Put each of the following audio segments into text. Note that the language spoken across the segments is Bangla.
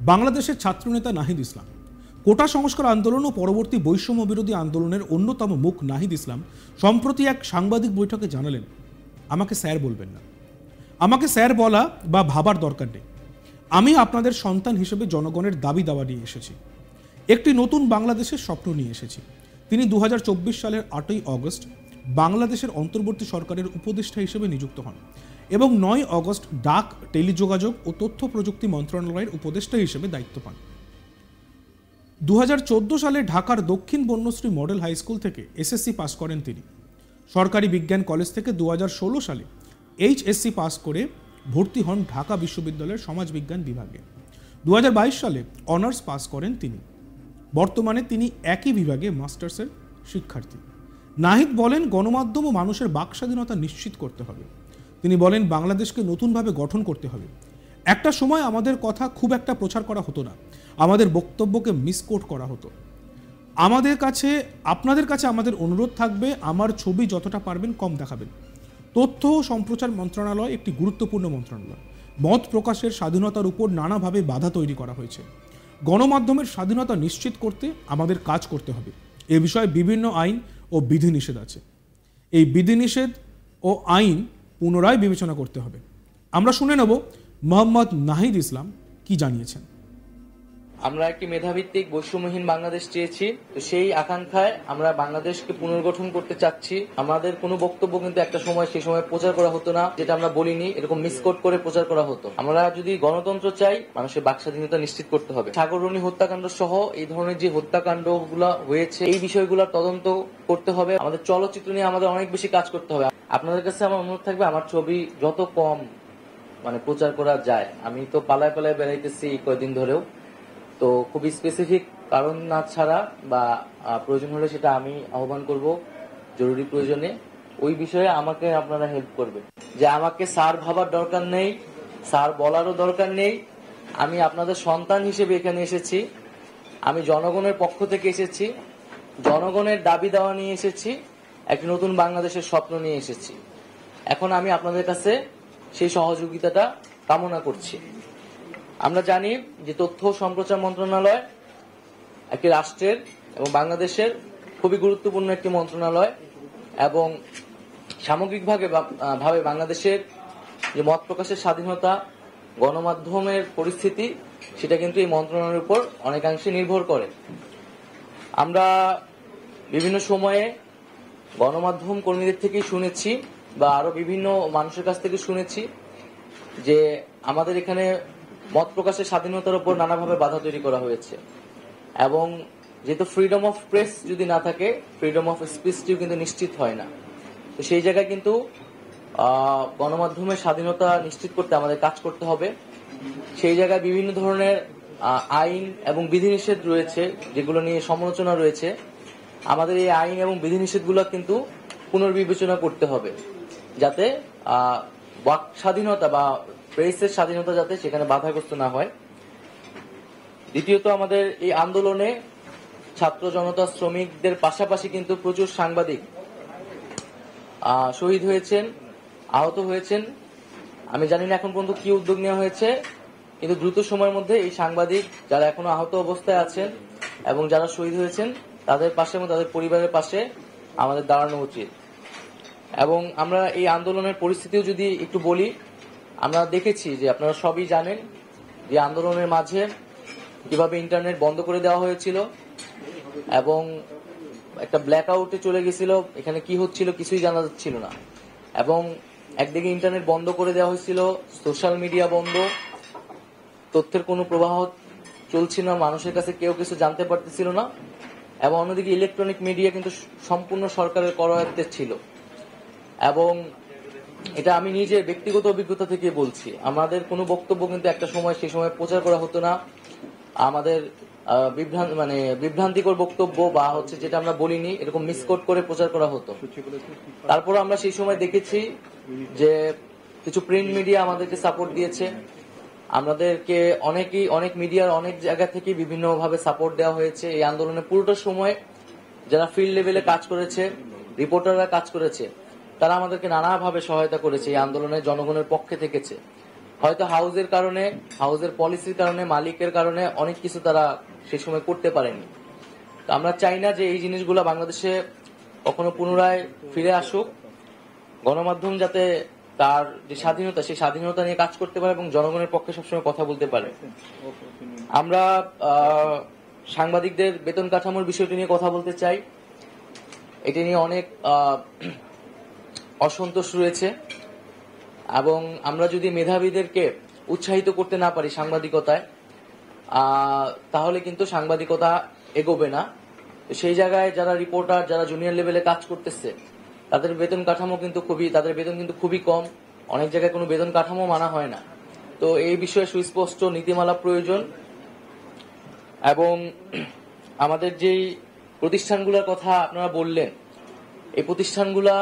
বাংলাদেশের ছাত্রনেতা নাহিদ ইসলাম কোটা সংস্কার আন্দোলন ও পরবর্তী বৈষম্য বিরোধী আন্দোলনের অন্যতম মুখ নাহিদ ইসলাম সম্প্রতি এক সাংবাদিক বৈঠকে জানালেন, আমাকে স্যার বলবেন না, আমাকে স্যার বলা বা ভাবার দরকার নেই। আমি আপনাদের সন্তান হিসেবে জনগণের দাবি দাওয়া নিয়ে এসেছি, একটি নতুন বাংলাদেশের স্বপ্ন নিয়ে এসেছি। তিনি 2024 সালের 8ই অগস্ট বাংলাদেশের অন্তর্বর্তী সরকারের উপদেষ্টা হিসেবে নিযুক্ত হন এবং 9 অগস্ট ডাক, টেলিযোগাযোগ ও তথ্য প্রযুক্তি মন্ত্রণালয়ের উপদেষ্টা হিসেবে দায়িত্ব পান। 2014 সালে ঢাকার দক্ষিণ বন্যশ্রী মডেল হাই স্কুল থেকে এসএসসি পাস করেন তিনি। সরকারি বিজ্ঞান কলেজ থেকে 2016 সালে এইচএসসি পাস করে ভর্তি হন ঢাকা বিশ্ববিদ্যালয়ের সমাজবিজ্ঞান বিভাগে। 2022 সালে অনার্স পাস করেন তিনি। বর্তমানে তিনি একই বিভাগে মাস্টার্সের শিক্ষার্থী। নাহিদ বলেন, গণমাধ্যম ও মানুষের বাক স্বাধীনতা নিশ্চিত করতে হবে। তিনি বলেন, বাংলাদেশকে নতুনভাবে গঠন করতে হবে। একটা সময় আমাদের কথা খুব একটা প্রচার করা হতো না, আমাদের বক্তব্যকে মিসকোট করা হতো। আপনাদের কাছে আমাদের অনুরোধ থাকবে, আমার ছবি যতটা পারবেন কম দেখাবেন। তথ্য ও সম্প্রচার মন্ত্রণালয় একটি গুরুত্বপূর্ণ মন্ত্রণালয়। মত প্রকাশের স্বাধীনতার উপর নানাভাবে বাধা তৈরি করা হয়েছে। গণমাধ্যমের স্বাধীনতা নিশ্চিত করতে আমাদের কাজ করতে হবে। এ বিষয়ে বিভিন্ন আইন ও বিধিনিষেধ আছে। এই বিধিনিষেধ ও আইন পুনরায় বিবেচনা করতে হবে। আমরা শুনে নেব মোহাম্মদ নাহিদ ইসলাম কি জানিয়েছেন। আমরা একটি মেধাভিত্তিক বৈষম্যহীন বাংলাদেশ চেয়েছি, তো সেই আকাঙ্ক্ষায় আমরা বাংলাদেশকে পুনর্গঠন করতে চাচ্ছি। আমাদের কোনো বক্তব্য কিন্তু একটা সময় সেই সময় প্রচার করা হতো না, যেটা আমরা বলিনি এরকম মিসকোট করে প্রচার করা হতো। আমরা যদি গণতন্ত্র চাই, মানুষের বাক স্বাধীনতা নিশ্চিত করতে হবে। সাগররণী হত্যাকাণ্ড সহ এই ধরনের যে হত্যাকাণ্ড গুলা হয়েছে, এই বিষয়গুলোর তদন্ত করতে হবে। আমাদের চলচ্চিত্র নিয়ে আমাদের অনেক বেশি কাজ করতে হবে। আপনাদের কাছে আমার অনুরোধ থাকবে, আমার ছবি যত কম প্রচার করা যায়। আমি তো পালায় পালায় বেড়াইতেছি কয়েকদিন ধরেও, তো খুবই স্পেসিফিক কারণ না ছাড়া বা প্রয়োজন হলে সেটা আমি আহ্বান করব, জরুরি প্রয়োজনে ওই বিষয়ে আমাকে আপনারা হেল্প করবেন। যে আমাকে স্যার ভাবার দরকার নেই, স্যার বলারও দরকার নেই। আমি আপনাদের সন্তান হিসেবে এখানে এসেছি, আমি জনগণের পক্ষ থেকে এসেছি, জনগণের দাবি দেওয়া নিয়ে এসেছি, একটি নতুন বাংলাদেশের স্বপ্ন নিয়ে এসেছি। এখন আমি আপনাদের কাছে সেই সহযোগিতাটা কামনা করছি। আমরা জানি যে তথ্য সম্প্রচার মন্ত্রণালয় একটি রাষ্ট্রের এবং বাংলাদেশের খুবই গুরুত্বপূর্ণ একটি মন্ত্রণালয়, এবং সামগ্রিকভাবে বাংলাদেশের যে মত প্রকাশের স্বাধীনতা, গণমাধ্যমের পরিস্থিতি, সেটা কিন্তু এই মন্ত্রণালয়ের উপর অনেকাংশে নির্ভর করে। আমরা বিভিন্ন সময়ে গণমাধ্যম কর্মীদের থেকেই শুনেছি বা আরো বিভিন্ন মানুষের কাছ থেকে শুনেছি যে আমাদের এখানে মত প্রকাশের স্বাধীনতার উপর নানাভাবে বাধা তৈরি করা হয়েছে, এবং যেহেতু ফ্রিডম অফ প্রেস যদি না থাকে, ফ্রিডম অফ স্পিচটিও কিন্তু নিশ্চিত হয় না। তো সেই জায়গায় কিন্তু গণমাধ্যমের স্বাধীনতা নিশ্চিত করতে আমাদের কাজ করতে হবে। সেই জায়গায় বিভিন্ন ধরনের আইন এবং বিধিনিষেধ রয়েছে, যেগুলো নিয়ে সমালোচনা রয়েছে। আমাদের এই আইন এবং বিধিনিষেধগুলো কিন্তু পুনর্বিবেচনা করতে হবে, যাতে বাক স্বাধীনতা বা প্রেসের স্বাধীনতা যাতে সেখানে বাধাগ্রস্ত না হয়। দ্বিতীয়ত, আমাদের এই আন্দোলনে ছাত্র জনতা, শ্রমিকদের পাশাপাশি কিন্তু প্রচুর সাংবাদিক শহীদ হয়েছেন, আহত হয়েছেন। আমি জানি না এখন পর্যন্ত কি উদ্যোগ নেওয়া হয়েছে, কিন্তু দ্রুত সময়ের মধ্যে এই সাংবাদিক যারা এখনো আহত অবস্থায় আছেন এবং যারা শহীদ হয়েছেন তাদের পাশে এবং তাদের পরিবারের পাশে আমাদের দাঁড়ানো উচিত। এবং আমরা এই আন্দোলনের পরিস্থিতিও যদি একটু বলি, আমরা দেখেছি যে আপনারা সবই জানেন যে আন্দোলনের মাঝে কিভাবে ইন্টারনেট বন্ধ করে দেওয়া হয়েছিল এবং একটা ব্ল্যাক আউটে চলে গেছিল। এখানে কি হচ্ছিল কিছুই জানা যাচ্ছিল না, এবং একদিকে ইন্টারনেট বন্ধ করে দেওয়া হয়েছিল, সোশ্যাল মিডিয়া বন্ধ, তথ্যের কোনো প্রবাহ চলছিল না, মানুষের কাছে কেউ কিছু জানতে পারতেছিল না, এবং অন্যদিকে ইলেকট্রনিক মিডিয়া কিন্তু সম্পূর্ণ সরকারের করায়ত্তে ছিল। এবং এটা আমি নিজের ব্যক্তিগত অভিজ্ঞতা থেকে বলছি, আমাদের কোনো বক্তব্য কিন্তু একটা সময় সেই সময় প্রচার করা হতো না। আমাদের বিভ্রান্তিকর বক্তব্য বা যেটা আমরা বলিনি এরকম মিসকোট করে প্রচার করা হতো। তারপর আমরা সেই সময় দেখেছি যে কিছু প্রিন্ট মিডিয়া আমাদেরকে সাপোর্ট দিয়েছে, আমাদেরকে অনেক মিডিয়ার অনেক জায়গা থেকে বিভিন্নভাবে সাপোর্ট দেওয়া হয়েছে। এই আন্দোলনের পুরোটা সময় যারা ফিল্ড লেভেলে কাজ করেছে, রিপোর্টাররা কাজ করেছে, তারা আমাদেরকে নানাভাবে সহায়তা করেছে, এই আন্দোলনে জনগণের পক্ষে থেকেছে। হয়তো হাউজের পলিসির কারণে, মালিকের কারণে অনেক কিছু তারা সে সময় করতে পারেনি। তো আমরা চাই না যে এই জিনিসগুলো বাংলাদেশে কখনো পুনরায় ফিরে আসুক। গণমাধ্যম যাতে তার যে স্বাধীনতা, সেই স্বাধীনতা নিয়ে কাজ করতে পারে এবং জনগণের পক্ষে সবসময় কথা বলতে পারে। আমরা সাংবাদিকদের বেতন কাঠামোর বিষয়টি নিয়ে কথা বলতে চাই। এটি নিয়ে অনেক অসন্তোষ রয়েছে এবং আমরা যদি মেধাবীদেরকে উৎসাহিত করতে না পারি সাংবাদিকতায়, তাহলে কিন্তু সাংবাদিকতা এগোবে না। সেই জায়গায় যারা রিপোর্টার, যারা জুনিয়র লেভেলে কাজ করতেছে, তাদের বেতন কাঠামো কিন্তু খুবই কম। অনেক জায়গায় কোনো বেতন কাঠামো মানা হয় না। তো এই বিষয়ে সুস্পষ্ট নীতিমালা প্রয়োজন এবং আমাদের যেই প্রতিষ্ঠানগুলোর কথা আপনারা বললেন, এই প্রতিষ্ঠানগুলা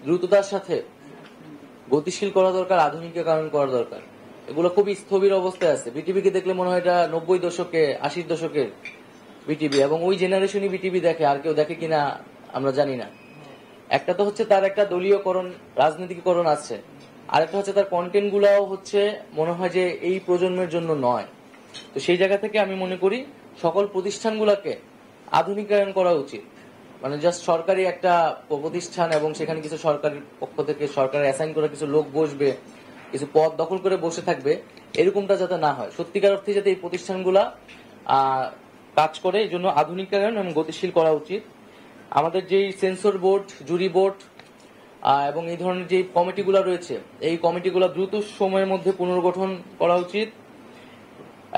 দ্রুততার সাথে গতিশীল করা দরকার, আধুনিকীকরণ করা দরকার। এগুলো খুবই স্থবির অবস্থায় আছে। বিটিভিকে দেখলে মনে হয় এটা 90 দশকে, 80 দশকের বিটিভি, এবং ওই জেনারেশনই বিটিভি দেখে, আর কেউ দেখে কিনা আমরা জানি না। একটা তো হচ্ছে তার একটা দলীয়করণ, রাজনীতিকরণ আছে, আরেকটা হচ্ছে তার কন্টেন্ট গুলাও হচ্ছে মনে হয় যে এই প্রজন্মের জন্য নয়। তো সেই জায়গা থেকে আমি মনে করি সকল প্রতিষ্ঠানগুলোকে আধুনিকায়ন করা উচিত। মানে জাস্ট সরকারি একটা প্রতিষ্ঠান এবং সেখানে কিছু সরকারি পক্ষ থেকে সরকারের অ্যাসাইন করা কিছু লোক বসবে, কিছু পদ দখল করে বসে থাকবে, এরকমটা যাতে না হয়। সত্যিকার অর্থে যাতে এই প্রতিষ্ঠানগুলা কাজ করে, এই জন্য আধুনিকায়ন এবং গতিশীল করা উচিত। আমাদের যেই সেন্সর বোর্ড, জুরি বোর্ড এবং এই ধরনের যে কমিটিগুলো রয়েছে, এই কমিটিগুলো দ্রুত সময়ের মধ্যে পুনর্গঠন করা উচিত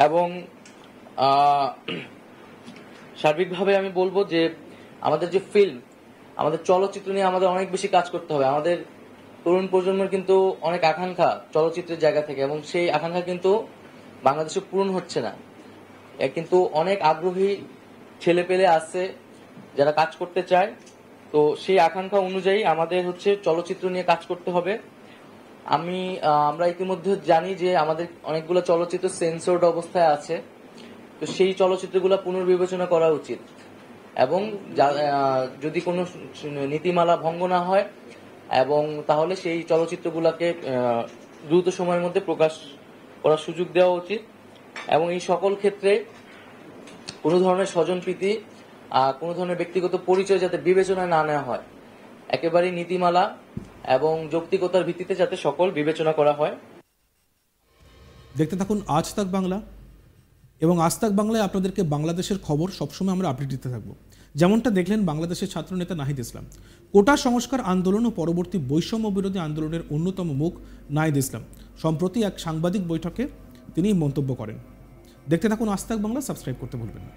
এবং সার্বিকভাবে আমি বলবো যে আমাদের যে ফিল্ম, আমাদের চলচ্চিত্র নিয়ে আমাদের অনেক বেশি কাজ করতে হবে। আমাদের তরুণ প্রজন্মের কিন্তু অনেক আকাঙ্ক্ষা চলচ্চিত্রের জায়গা থেকে, এবং সেই আকাঙ্ক্ষা কিন্তু বাংলাদেশে পূরণ হচ্ছে না। কিন্তু অনেক আগ্রহী ছেলে পেলে আছে যারা কাজ করতে চায়। তো সেই আকাঙ্ক্ষা অনুযায়ী আমাদের হচ্ছে চলচ্চিত্র নিয়ে কাজ করতে হবে। আমরা ইতিমধ্যে জানি যে আমাদের অনেকগুলো চলচ্চিত্র সেন্সরড অবস্থায় আছে। তো সেই চলচ্চিত্রগুলো পুনর্বিবেচনা করা উচিত এবং যদি কোনো নীতিমালা ভঙ্গ না হয়, এবং তাহলে সেই চলচ্চিত্রগুলোকে দ্রুত সময়ের মধ্যে প্রকাশ করার সুযোগ দেওয়া উচিত। এবং এই সকল ক্ষেত্রে কোনো ধরনের স্বজনপ্রীতি, কোনো ধরনের ব্যক্তিগত পরিচয় যাতে বিবেচনায় না নেওয়া হয়। একেবারেই নীতিমালা এবং যৌক্তিকতার ভিত্তিতে যাতে সকল বিবেচনা করা হয়। দেখতে থাকুন আজ তাক বাংলা, এবং আজ তাক বাংলায় আপনাদেরকে বাংলাদেশের খবর সবসময় আমরা আপডেট দিতে থাকবো। যেমনটা দেখলেন বাংলাদেশের ছাত্রনেতা নাহিদ ইসলাম, কোটা সংস্কার আন্দোলন ও পরবর্তী বৈষম্য বিরোধী আন্দোলনের অন্যতম মুখ নাহিদ ইসলাম সম্প্রতি এক সাংবাদিক বৈঠকে তিনি মন্তব্য করেন। দেখতে থাকুন আজ তাক বাংলা, সাবস্ক্রাইব করতে ভুলবেন না।